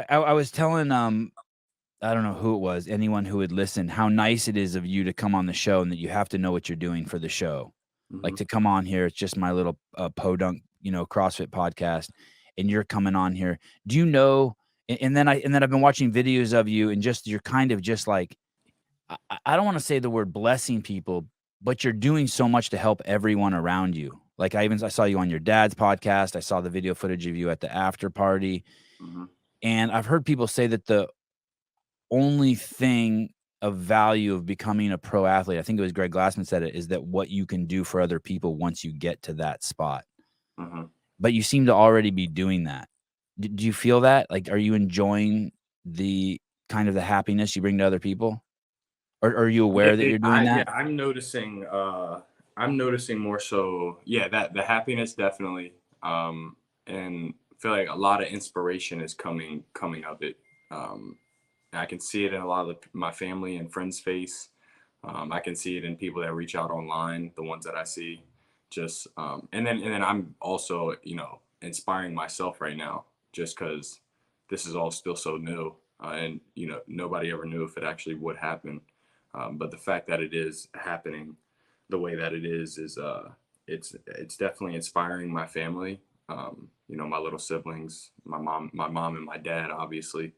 I was telling, I don't know who it was, anyone who would listen, how nice it is of you to come on the show and that you have to know what you're doing for the show. Like, Mhm. to come on here, it's just my little, podunk, CrossFit podcast, and you're coming on here. Do you know and then I've been watching videos of you and just you're kind of just like I don't wanna say the word blessing people, but you're doing so much to help everyone around you. Like, I saw you on your dad's podcast, I saw the video footage of you at the after party, Mhm. and I've heard people say that the only thing of value of becoming a pro athlete, I think it was Greg Glassman said it, is that what you can do for other people once you get to that spot. Mhm. But you seem to already be doing that. Do you feel that? Like, are you enjoying the kind of the happiness you bring to other people? Or are you aware that you're doing Yeah, that? I'm noticing more so, yeah, that the happiness definitely, and I feel like a lot of inspiration is coming of it. Um, I can see it in a lot of my family and friends' face. I can see it in people that reach out online, the ones that I see. Just and then I'm also, inspiring myself right now, just because this is all still so new, and nobody ever knew if it actually would happen. But the fact that it is happening the way that it is it's definitely inspiring my family. My little siblings, my mom and my dad, obviously,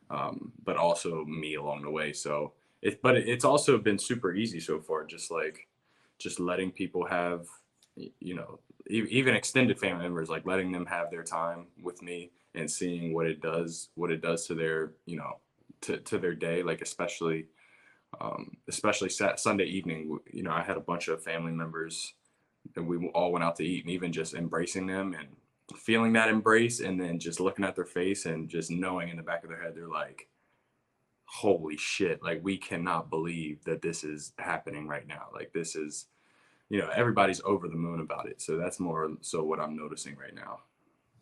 but also me along the way. So it's also been super easy so far, just letting people have, even extended family members, like letting them have their time with me and seeing what it does to their, to their day, like especially Sunday evening. I had a bunch of family members and we all went out to eat, and even just embracing them and feeling that embrace, and then just looking at their face and just knowing in the back of their head, they're like, holy shit, like we cannot believe that this is happening right now. Like this is, everybody's over the moon about it. So that's more so what I'm noticing right now.